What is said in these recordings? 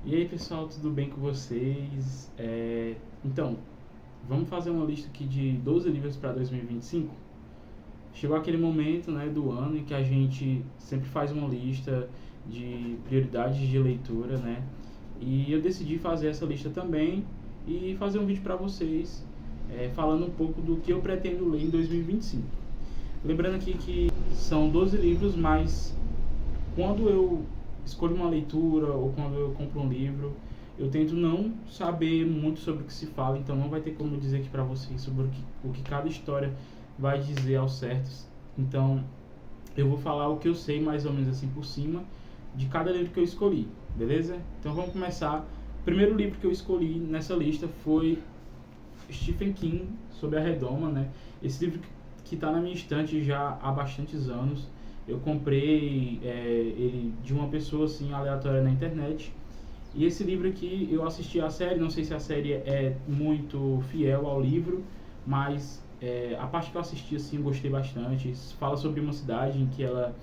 E aí pessoal, tudo bem com vocês? Então, vamos fazer uma lista aqui de 12 livros para 2025? Chegou aquele momento, né, do ano em que a gente sempre faz uma lista de prioridades de leitura, né? E eu decidi fazer essa lista também e fazer um vídeo para vocês, falando um pouco do que eu pretendo ler em 2025. Lembrando aqui que são 12 livros, mas quando eu escolho uma leitura ou quando eu compro um livro, eu tento não saber muito sobre o que se fala, então não vai ter como dizer aqui para vocês sobre o que cada história vai dizer ao certo. Então eu vou falar o que eu sei mais ou menos assim por cima de cada livro que eu escolhi, beleza? Então vamos começar. O primeiro livro que eu escolhi nessa lista foi Stephen King, Sob a Redoma, né? Esse livro que está na minha estante já há bastantes anos. Eu comprei ele de uma pessoa assim aleatória na internet. E esse livro aqui eu assisti a série, não sei se a série é muito fiel ao livro, mas a parte que eu assisti assim eu gostei bastante. Fala sobre uma cidade em que ela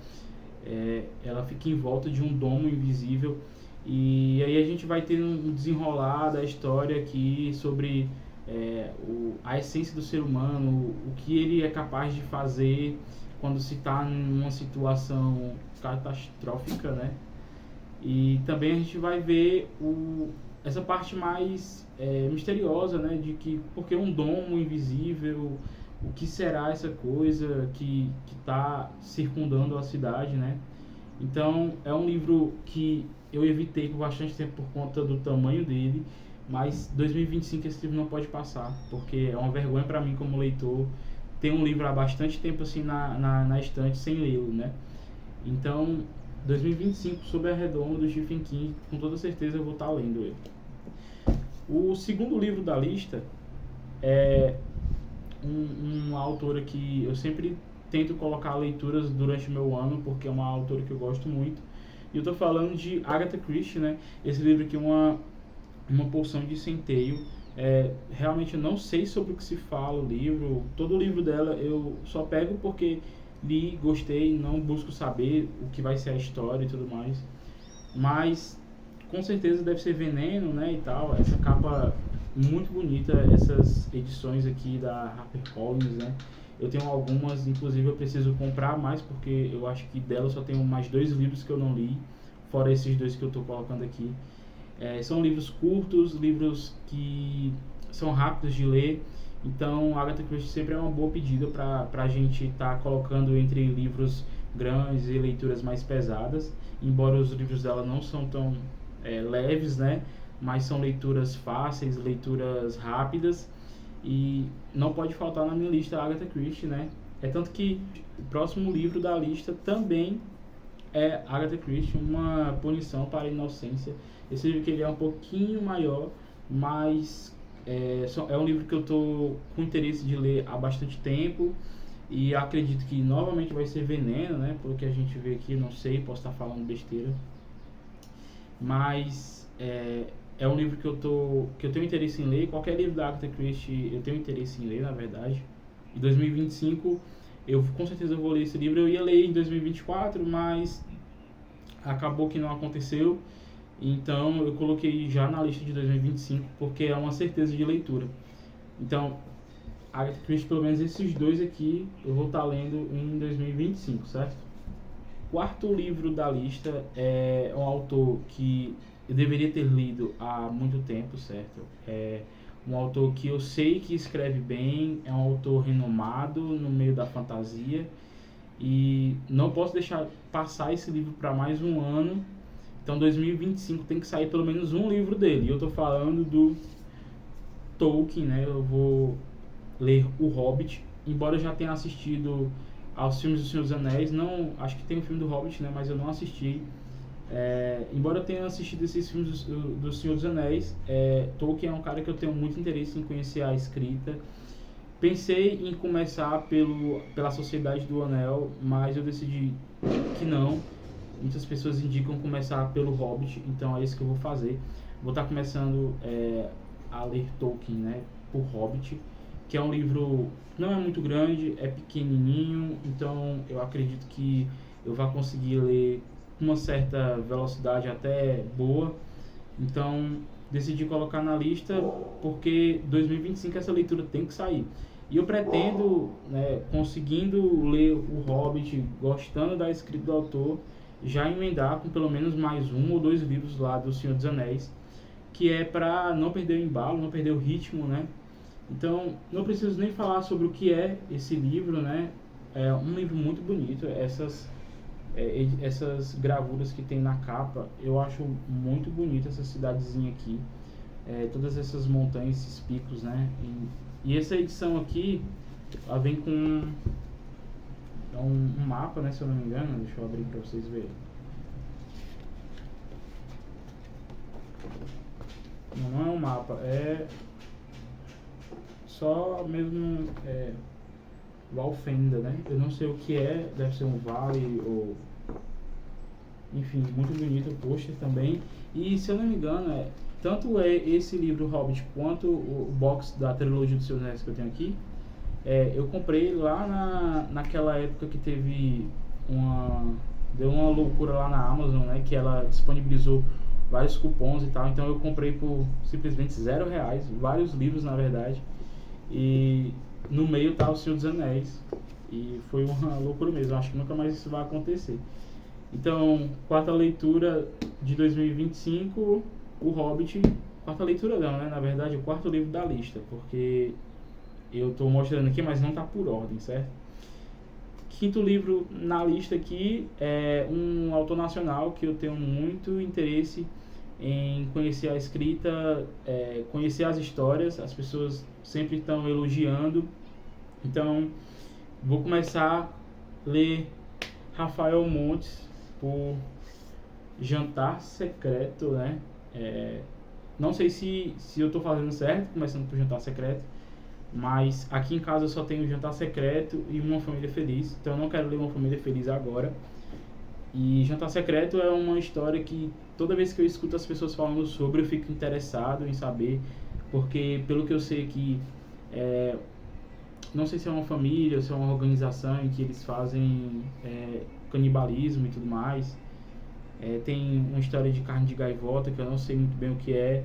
fica em volta de um domo invisível. E aí a gente vai ter um desenrolar da história aqui sobre a essência do ser humano, o que ele é capaz de fazer quando se está numa situação catastrófica, né? E também a gente vai ver essa parte mais misteriosa, né? De que porque um domo invisível, o que será essa coisa que está circundando a cidade, né? Então é um livro que eu evitei por bastante tempo por conta do tamanho dele, mas 2025 esse livro não pode passar, porque é uma vergonha para mim como leitor ter um livro há bastante tempo assim na estante sem lê-lo, né? Então 2025, Sob a Redoma, do Stephen King, com toda certeza eu vou estar lendo ele. O segundo livro da lista é uma autora que eu sempre tento colocar leituras durante o meu ano, porque é uma autora que eu gosto muito. E eu estou falando de Agatha Christie, né? Esse livro aqui é uma porção de centeio. Realmente eu não sei sobre o que se fala o livro. Todo o livro dela eu só pego porque li, gostei, não busco saber o que vai ser a história e tudo mais. Mas com certeza deve ser veneno, né, e tal. Essa capa muito bonita, essas edições aqui da HarperCollins, né? Eu tenho algumas, inclusive eu preciso comprar mais porque eu acho que dela só tenho mais 2 livros que eu não li, fora esses 2 que eu estou colocando aqui. São livros curtos, livros que são rápidos de ler. Então, Agatha Christie sempre é uma boa pedida para a gente estar colocando entre livros grandes e leituras mais pesadas. Embora os livros dela não são tão leves, né? Mas são leituras fáceis, leituras rápidas. E não pode faltar na minha lista a Agatha Christie, né? É tanto que o próximo livro da lista também é Agatha Christie, Uma Punição para a Inocência. Esse livro que ele é um pouquinho maior, mas é um livro que eu estou com interesse de ler há bastante tempo e acredito que novamente vai ser veneno, né? Pelo que a gente vê aqui, não sei, posso estar falando besteira, mas é um livro que eu tenho interesse em ler. Qualquer livro da Agatha Christie eu tenho interesse em ler, na verdade. Em 2025 eu com certeza vou ler esse livro. Eu ia ler em 2024, mas acabou que não aconteceu. Então eu coloquei já na lista de 2025 porque é uma certeza de leitura. Então, Agatha Christie, pelo menos esses 2 aqui eu vou estar lendo em 2025, certo? O quarto livro da lista é um autor que eu deveria ter lido há muito tempo, certo? É um autor que eu sei que escreve bem, é um autor renomado no meio da fantasia e não posso deixar passar esse livro para mais um ano. Então 2025 tem que sair pelo menos um livro dele. E eu estou falando do Tolkien, né? Eu vou ler O Hobbit, embora eu já tenha assistido aos filmes do Senhor dos Anéis. Não, acho que tem o filme do Hobbit, né? Mas eu não assisti. Embora eu tenha assistido esses filmes do Senhor dos Anéis, Tolkien é um cara que eu tenho muito interesse em conhecer a escrita. Pensei em começar pela Sociedade do Anel, mas eu decidi que não. Muitas pessoas indicam começar pelo Hobbit, então é isso que eu vou fazer. Vou estar começando a ler Tolkien, né, por Hobbit, que é um livro que não é muito grande, é pequenininho, então eu acredito que eu vou conseguir ler com uma certa velocidade até boa. Então, decidi colocar na lista porque 2025 essa leitura tem que sair. E eu pretendo, né, conseguindo ler o Hobbit, gostando da escrita do autor, já emendar com pelo menos mais um ou dois livros lá do Senhor dos Anéis, que é para não perder o embalo, não perder o ritmo, né? Então, não preciso nem falar sobre o que é esse livro, né? É um livro muito bonito. Essas gravuras que tem na capa, eu acho muito bonita essa cidadezinha aqui. Todas essas montanhas, esses picos, né? E essa edição aqui, ela vem com um mapa, né? Se eu não me engano, deixa eu abrir para vocês verem. Não é um mapa, é só mesmo Valfenda, né? Eu não sei o que é, deve ser um vale ou... Enfim, muito bonito o pôster também. E se eu não me engano, tanto esse livro Hobbit quanto o box da trilogia do Senhor dos Anéis que eu tenho aqui, eu comprei lá naquela época que teve deu uma loucura lá na Amazon, né? Que ela disponibilizou vários cupons e tal. Então eu comprei por simplesmente R$0, vários livros na verdade. E no meio tá o Senhor dos Anéis. E foi uma loucura mesmo. Acho que nunca mais isso vai acontecer. Então, quarta leitura de 2025, o Hobbit. Quarta leitura não, né? Na verdade, o quarto livro da lista. Porque eu tô mostrando aqui, mas não tá por ordem, certo? Quinto livro na lista aqui é um autor nacional que eu tenho muito interesse em conhecer a escrita, conhecer as histórias. As pessoas sempre estão elogiando. Então, vou começar a ler Rafael Montes por Jantar Secreto, né? Não sei se eu estou fazendo certo, começando por Jantar Secreto, mas aqui em casa eu só tenho Jantar Secreto e Uma Família Feliz, então eu não quero ler Uma Família Feliz agora. E Jantar Secreto é uma história que toda vez que eu escuto as pessoas falando sobre, eu fico interessado em saber, porque pelo que eu sei aqui, não sei se é uma família ou se é uma organização em que eles fazem canibalismo e tudo mais. Tem uma história de carne de gaivota que eu não sei muito bem o que é,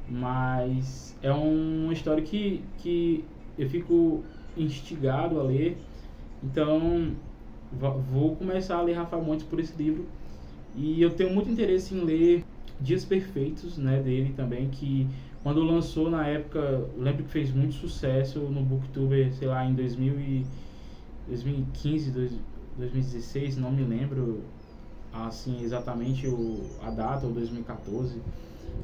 mas é uma história que eu fico instigado a ler. Então vou começar a ler Rafael Montes por esse livro. E eu tenho muito interesse em ler Dias Perfeitos, né, dele também, que quando lançou na época, eu lembro que fez muito sucesso no Booktuber, sei lá, em 2015, 2016, não me lembro assim exatamente a data, ou 2014,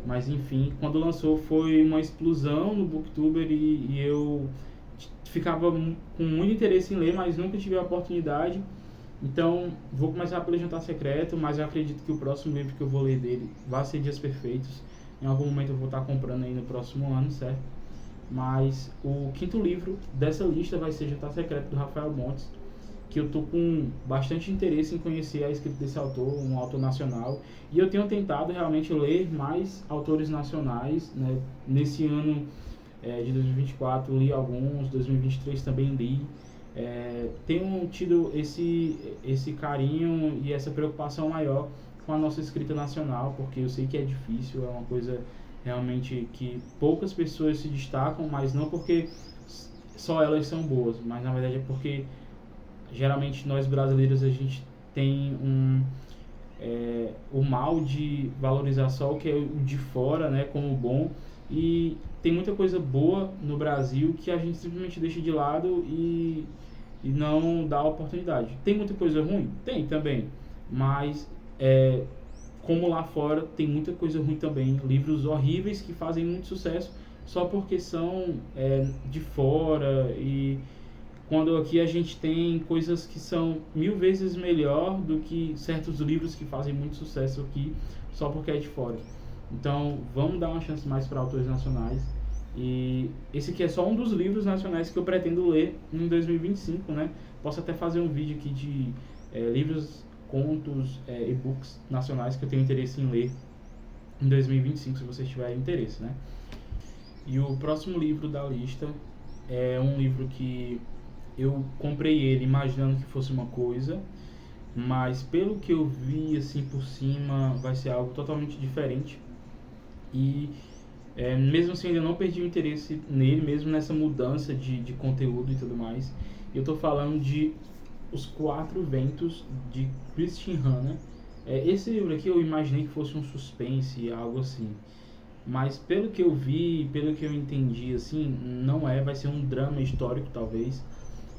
mas enfim, quando lançou foi uma explosão no Booktuber e eu ficava com muito interesse em ler, mas nunca tive a oportunidade. Então vou começar pelo Jantar Secreto, mas eu acredito que o próximo livro que eu vou ler dele vai ser Dias Perfeitos. Em algum momento eu vou estar comprando aí no próximo ano, certo? Mas o quinto livro dessa lista vai ser Jantar Secreto, do Rafael Montes, que eu tô com bastante interesse em conhecer a escrita desse autor, um autor nacional. E eu tenho tentado realmente ler mais autores nacionais, né? Nesse ano de 2024 li alguns, 2023 também li. Tenho tido esse carinho e essa preocupação maior com a nossa escrita nacional, porque eu sei que é difícil, é uma coisa realmente que poucas pessoas se destacam, mas não porque só elas são boas, mas na verdade é porque geralmente nós brasileiros a gente tem o mal de valorizar só o que é o de fora, né, como bom, e tem muita coisa boa no Brasil que a gente simplesmente deixa de lado e não dá oportunidade. Tem muita coisa ruim? Tem também, mas como lá fora tem muita coisa ruim também, livros horríveis que fazem muito sucesso só porque são de fora, e quando aqui a gente tem coisas que são 1000 vezes melhor do que certos livros que fazem muito sucesso aqui só porque é de fora. Então vamos dar uma chance mais para autores nacionais. E esse aqui é só um dos livros nacionais que eu pretendo ler em 2025, né? Posso até fazer um vídeo aqui de livros, contos, e-books nacionais que eu tenho interesse em ler em 2025, se vocês tiverem interesse, né? E o próximo livro da lista é um livro que eu comprei ele imaginando que fosse uma coisa, mas pelo que eu vi assim por cima vai ser algo totalmente diferente. E mesmo assim, ainda não perdi o interesse nele, mesmo nessa mudança de conteúdo e tudo mais. Eu tô falando de Os Quatro Ventos, de Christian Hanna. Esse livro aqui eu imaginei que fosse um suspense, algo assim. Mas pelo que eu vi, pelo que eu entendi, assim, não vai ser um drama histórico, talvez,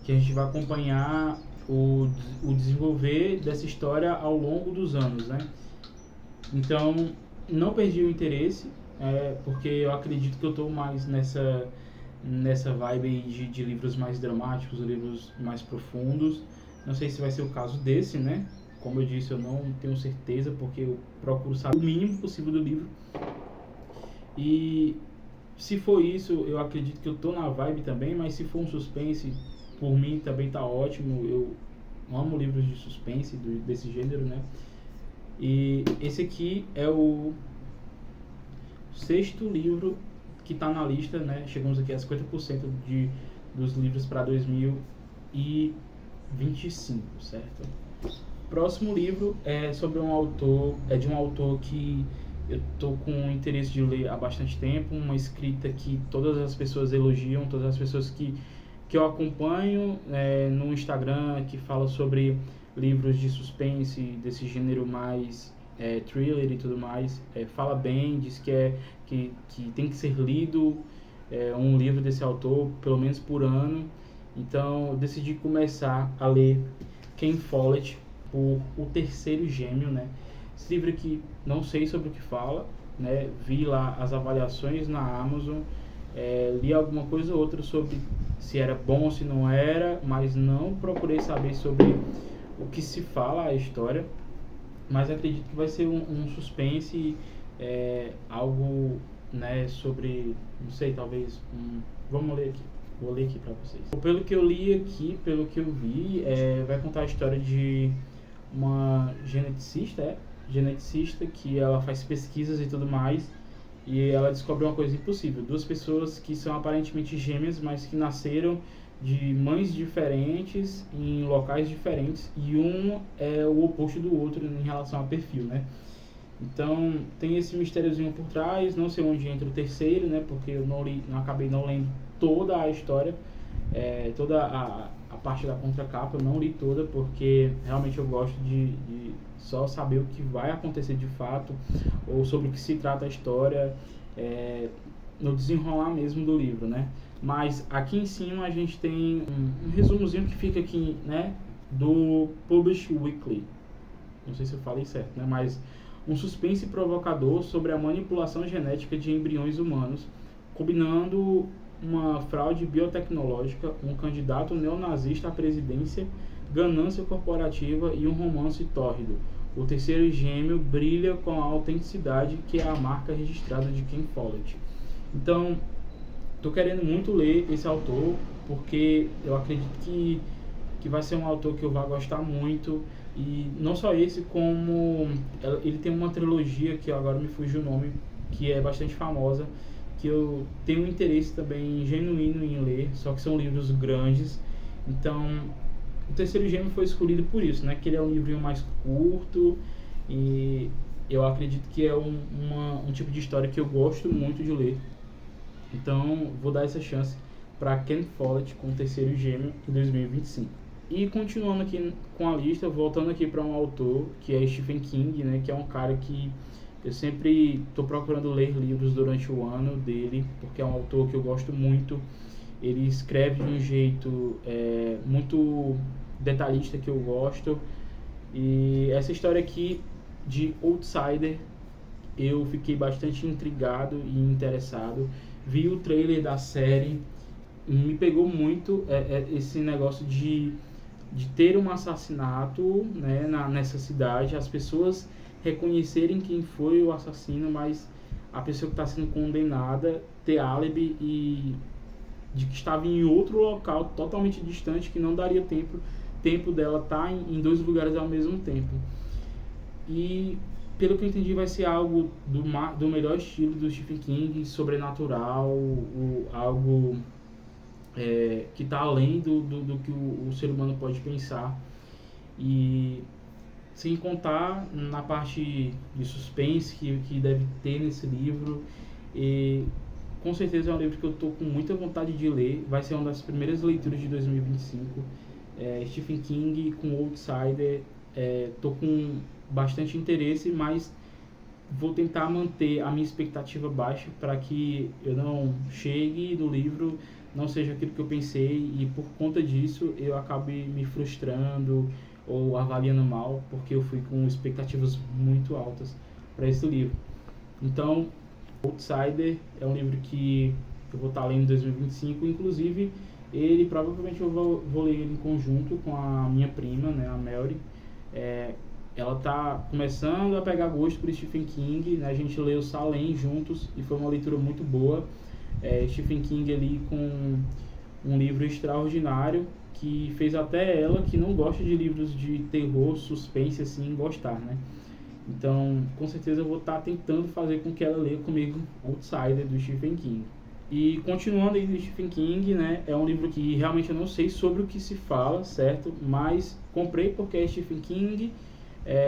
que a gente vai acompanhar o desenvolver dessa história ao longo dos anos, né? Então, não perdi o interesse, porque eu acredito que eu estou mais nessa vibe aí de livros mais dramáticos, livros mais profundos. Não sei se vai ser o caso desse, né? Como eu disse, eu não tenho certeza, porque eu procuro saber o mínimo possível do livro. E se for isso, eu acredito que eu tô na vibe também, mas se for um suspense, por mim também tá ótimo. Eu amo livros de suspense desse gênero, né? E esse aqui é o sexto livro que tá na lista, né? Chegamos aqui a 50% dos livros para 2025, certo? Próximo livro é sobre de um autor que eu tô com interesse de ler há bastante tempo, uma escrita que todas as pessoas elogiam, todas as pessoas que eu acompanho no Instagram, que fala sobre livros de suspense, desse gênero mais thriller e tudo mais, fala bem, diz que tem que ser lido um livro desse autor, pelo menos por ano. Então eu decidi começar a ler Ken Follett, por O Terceiro Gêmeo, né? Esse livro aqui, não sei sobre o que fala, né? Vi lá as avaliações na Amazon, li alguma coisa ou outra sobre se era bom ou se não era, mas não procurei saber sobre o que se fala a história. Mas acredito que vai ser um suspense, algo, né, sobre, não sei, talvez, vamos ler aqui. Vou ler aqui para vocês. Pelo que eu li aqui, pelo que eu vi, vai contar a história de uma geneticista que ela faz pesquisas e tudo mais, e ela descobre uma coisa impossível: duas pessoas que são aparentemente gêmeas, mas que nasceram de mães diferentes em locais diferentes, e um é o oposto do outro em relação a perfil, né? Então tem esse mistériozinho por trás. Não sei onde entra o terceiro, né? Porque eu não acabei não lendo toda a história, toda a parte da contracapa. Eu não li toda, porque realmente eu gosto de só saber o que vai acontecer de fato, ou sobre o que se trata a história, no desenrolar mesmo do livro, né? Mas aqui em cima a gente tem um resumozinho que fica aqui, né, do Publish Weekly. Não sei se eu falei certo, né? Mas um suspense provocador sobre a manipulação genética de embriões humanos, combinando uma fraude biotecnológica, um candidato neonazista à presidência, ganância corporativa e um romance tórrido. O Terceiro Gêmeo brilha com a autenticidade que é a marca registrada de Ken Follett. Então, estou querendo muito ler esse autor, porque eu acredito que vai ser um autor que eu vou gostar muito. E não só esse, como ele tem uma trilogia que agora me fugiu o nome, que é bastante famosa, que eu tenho um interesse também genuíno em ler, só que são livros grandes. Então O Terceiro Gêmeo foi escolhido por isso, né? Que ele é um livrinho mais curto, e eu acredito que é um tipo de história que eu gosto muito de ler. Então vou dar essa chance para Ken Follett com O Terceiro Gêmeo em 2025. E continuando aqui com a lista, voltando aqui para um autor que é Stephen King, né? Que é um cara que eu sempre estou procurando ler livros durante o ano dele, porque é um autor que eu gosto muito. Ele escreve de um jeito muito detalhista, que eu gosto. E essa história aqui de Outsider, eu fiquei bastante intrigado e interessado. Vi o trailer da série, me pegou muito esse negócio de ter um assassinato, né, nessa cidade, as pessoas reconhecerem quem foi o assassino, mas a pessoa que está sendo condenada ter álibi e de que estava em outro local totalmente distante, que não daria tempo dela estar em dois lugares ao mesmo tempo. E pelo que eu entendi, vai ser algo do melhor estilo do Stephen King, sobrenatural, algo que está além do que o ser humano pode pensar. E Sem contar na parte de suspense que deve ter nesse livro. E com certeza é um livro que eu estou com muita vontade de ler. Vai ser uma das primeiras leituras de 2025. Stephen King com Outsider. Estou com bastante interesse, mas vou tentar manter a minha expectativa baixa para que eu não chegue do livro, não seja aquilo que eu pensei e por conta disso eu acabe me frustrando ou avaliando mal, porque eu fui com expectativas muito altas para esse livro. Então, Outsider é um livro que eu vou estar lendo em 2025, inclusive ele provavelmente eu vou ler ele em conjunto com a minha prima, né, a Melody. Ela tá começando a pegar gosto por Stephen King, né? A gente leu Salem juntos e foi uma leitura muito boa. Stephen King ali com um livro extraordinário que fez até ela, que não gosta de livros de terror, suspense, assim, gostar, né? Então, com certeza eu vou estar tentando fazer com que ela leia comigo Outsider, do Stephen King. E continuando aí do Stephen King, né? É um livro que realmente eu não sei sobre o que se fala, certo? Mas comprei porque é Stephen King.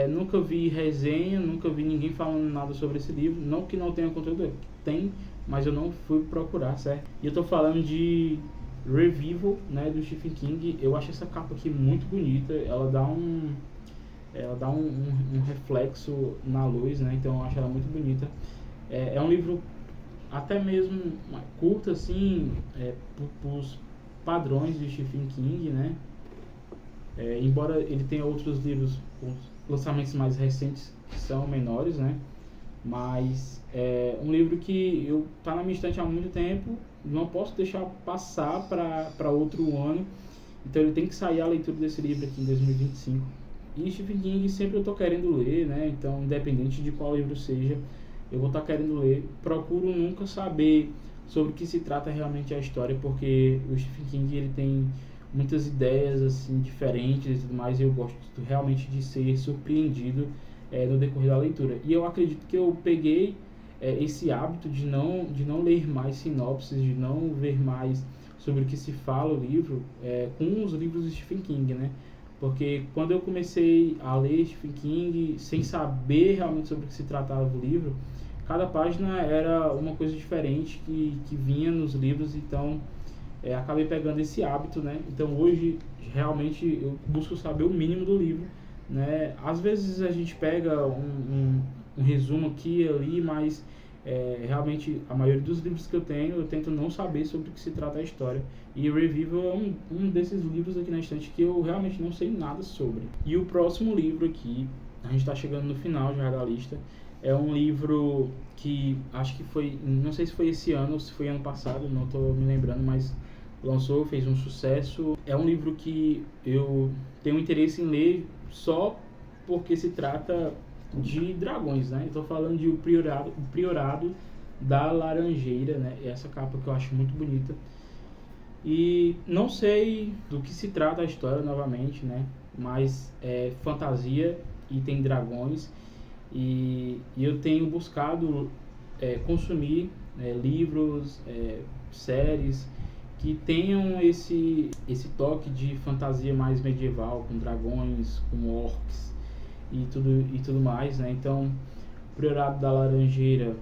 Nunca vi resenha, nunca vi ninguém falando nada sobre esse livro. Não que não tenha conteúdo, tem, mas eu não fui procurar, certo? E eu tô falando de Revival, né, do Stephen King. Eu acho essa capa aqui muito bonita. Ela dá um reflexo na luz, né? Então eu acho ela muito bonita. É um livro até mesmo curto, assim, pros padrões de Stephen King, né? Embora ele tenha outros livros, os lançamentos mais recentes que são menores, né? Mas é um livro que tá na minha estante há muito tempo, não posso deixar passar para outro ano, então ele tem que sair a leitura desse livro aqui em 2025. E Stephen King sempre eu tô querendo ler, né? Então, independente de qual livro seja, eu vou estar querendo ler. Procuro nunca saber sobre o que se trata realmente a história, porque o Stephen King ele tem muitas ideias assim diferentes e tudo mais, e eu gosto realmente de ser surpreendido no decorrer da leitura. E eu acredito que eu peguei esse hábito de não ler mais sinopses, de não ver mais sobre o que se fala o livro com os livros de Stephen King, né? Porque quando eu comecei a ler Stephen King sem saber realmente sobre o que se tratava o livro, cada página era uma coisa diferente que vinha nos livros, então acabei pegando esse hábito, né? Então hoje realmente eu busco saber o mínimo do livro, né? Às vezes a gente pega um resumo aqui e ali, mas realmente a maioria dos livros que eu tenho eu tento não saber sobre o que se trata a história. E Revival é um desses livros aqui na estante que eu realmente não sei nada sobre. E o próximo livro aqui, a gente está chegando no final já da lista, é um livro que acho que foi, não sei se foi esse ano ou se foi ano passado, não estou me lembrando, mas lançou, fez um sucesso. É um livro que eu tenho interesse em ler só porque se trata de dragões, né? Estou falando de O Priorado da Laranjeira, né? Essa capa que eu acho muito bonita. E não sei do que se trata a história novamente, né? Mas é fantasia e tem dragões. E eu tenho buscado consumir livros, séries que tenham esse toque de fantasia mais medieval, com dragões, com orcs e tudo mais, né? Então, Priorado da Laranjeira,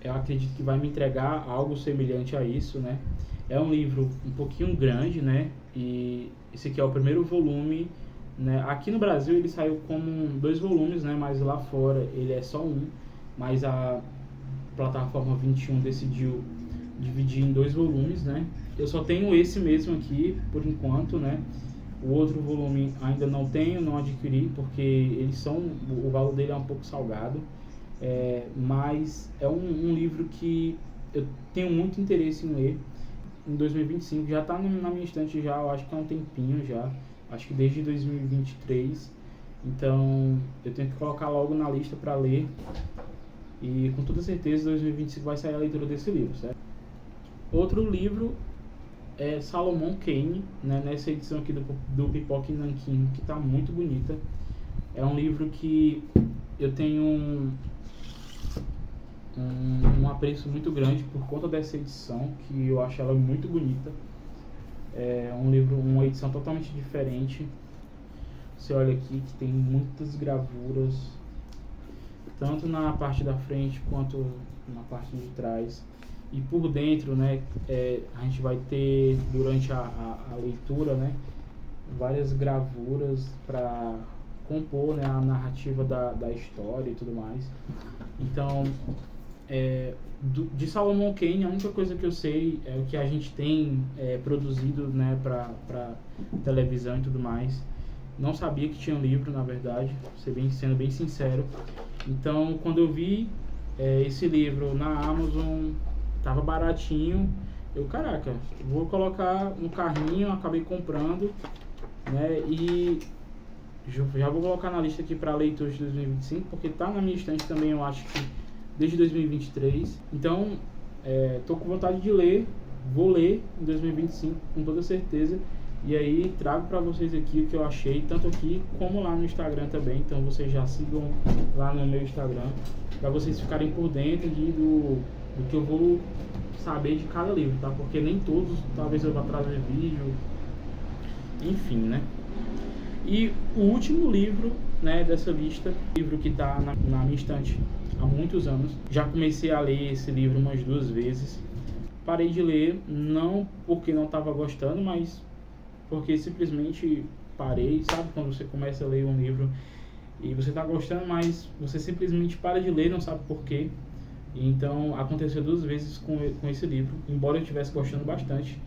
eu acredito que vai me entregar algo semelhante a isso, né? É um livro um pouquinho grande, né? E esse aqui é o primeiro volume, né? Aqui no Brasil ele saiu como 2 volumes, né? Mas lá fora ele é só um. Mas a plataforma 21 decidiu dividir em 2 volumes, né? Eu só tenho esse mesmo aqui por enquanto, né? O outro volume ainda não tenho, não adquiri, porque o valor dele é um pouco salgado. Mas é um livro que eu tenho muito interesse em ler. Em 2025, já está na minha estante já, eu acho que há um tempinho já, acho que desde 2023, então eu tenho que colocar logo na lista para ler, e com toda certeza 2025 vai sair a leitura desse livro, certo? Outro livro é Salomon Kane, né, nessa edição aqui do Pipoca e Nanquim, que está muito bonita. É um livro que eu tenho um apreço muito grande por conta dessa edição, que eu acho ela muito bonita. É um livro, uma edição totalmente diferente, Você olha aqui que tem muitas gravuras, tanto na parte da frente quanto na parte de trás. E por dentro, né, a gente vai ter, durante a leitura, né, várias gravuras para compor, né, a narrativa da história e tudo mais. Então, de Solomon Kane, a única coisa que eu sei é o que a gente tem produzido, né, para televisão e tudo mais. Não sabia que tinha um livro, na verdade, sendo bem sincero. Então, quando eu vi esse livro na Amazon, tava baratinho, caraca, vou colocar no carrinho, acabei comprando, né, e já vou colocar na lista aqui para leitura de 2025, porque tá na minha estante também, eu acho que desde 2023. Então, tô com vontade de ler, vou ler em 2025 com toda certeza. E aí trago para vocês aqui o que eu achei, tanto aqui como lá no Instagram também. Então vocês já sigam lá no meu Instagram, para vocês ficarem por dentro do que eu vou saber de cada livro, tá? Porque nem todos, talvez eu vá trazer vídeo, enfim, né? E o último livro, né, dessa lista, livro que está na minha estante há muitos anos. Já comecei a ler esse livro umas 2 vezes. Parei de ler, não porque não estava gostando, mas porque simplesmente parei. Sabe quando você começa a ler um livro e você está gostando, mas você simplesmente para de ler, não sabe por quê. Então aconteceu 2 vezes com esse livro, embora eu estivesse gostando bastante.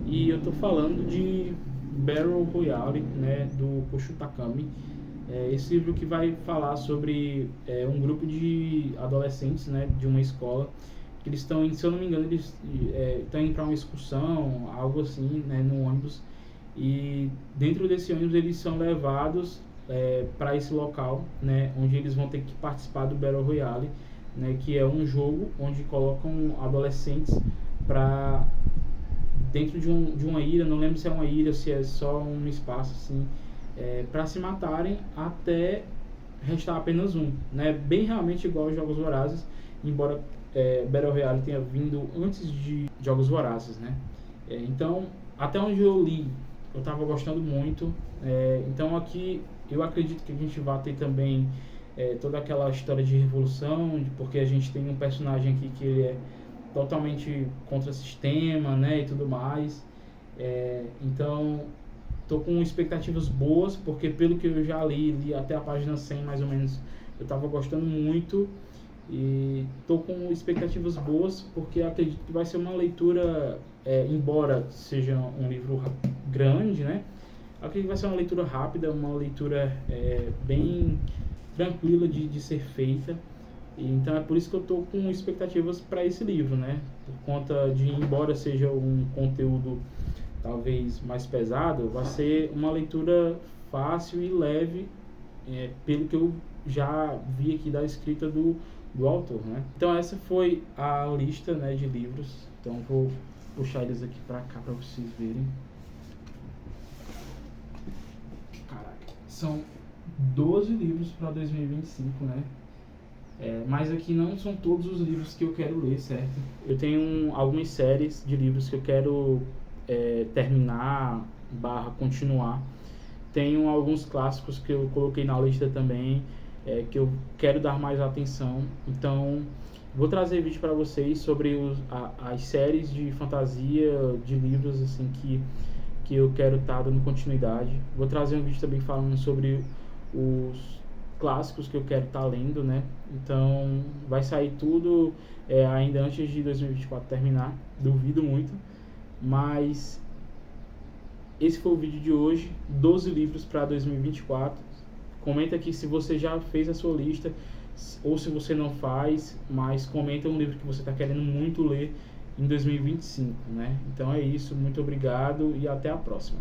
E eu estou falando de Battle Royale, né, do Koshio Takami. Esse livro que vai falar sobre um grupo de adolescentes, né, de uma escola, que eles estão, se eu não me engano, eles estão indo para uma excursão, algo assim, né, no ônibus. E dentro desse ônibus eles são levados para esse local, né, onde eles vão ter que participar do Battle Royale, né, que é um jogo onde colocam adolescentes para dentro de uma ilha, não lembro se é uma ilha ou se é só um espaço assim, para se matarem até restar apenas um, né, bem realmente igual aos Jogos Vorazes, embora Battle Royale tenha vindo antes de Jogos Vorazes, né. Então, até onde eu li, eu estava gostando muito. Então aqui eu acredito que a gente vai ter também toda aquela história de revolução, porque a gente tem um personagem aqui que ele é totalmente contra o sistema, né, e tudo mais. Então tô com expectativas boas, porque pelo que eu já li até a página 100 mais ou menos, eu estava gostando muito. E tô com expectativas boas, porque acredito que vai ser uma leitura, embora seja um livro grande, né, acredito que vai ser uma leitura rápida, uma leitura bem tranquila de ser feita. E então é por isso que eu tô com expectativas para esse livro, né, por conta de, embora seja um conteúdo talvez mais pesado, vai ser uma leitura fácil e leve, pelo que eu já vi aqui da escrita do autor, né? Então essa foi a lista, né, de livros. Então vou puxar eles aqui pra cá pra vocês verem. Caraca, são 12 livros para 2025, né? Mas aqui não são todos os livros que eu quero ler, certo? Eu tenho algumas séries de livros que eu quero terminar / continuar. Tenho alguns clássicos que eu coloquei na lista também, que eu quero dar mais atenção. Então vou trazer vídeo para vocês sobre as séries de fantasia, de livros assim que eu quero estar dando continuidade. Vou trazer um vídeo também falando sobre os clássicos que eu quero estar lendo, né? Então vai sair tudo ainda antes de 2024 terminar, duvido muito. Mas esse foi o vídeo de hoje, 12 livros para 2024. Comenta aqui se você já fez a sua lista, ou se você não faz, mas comenta um livro que você está querendo muito ler em 2025, né? Então é isso, muito obrigado e até a próxima.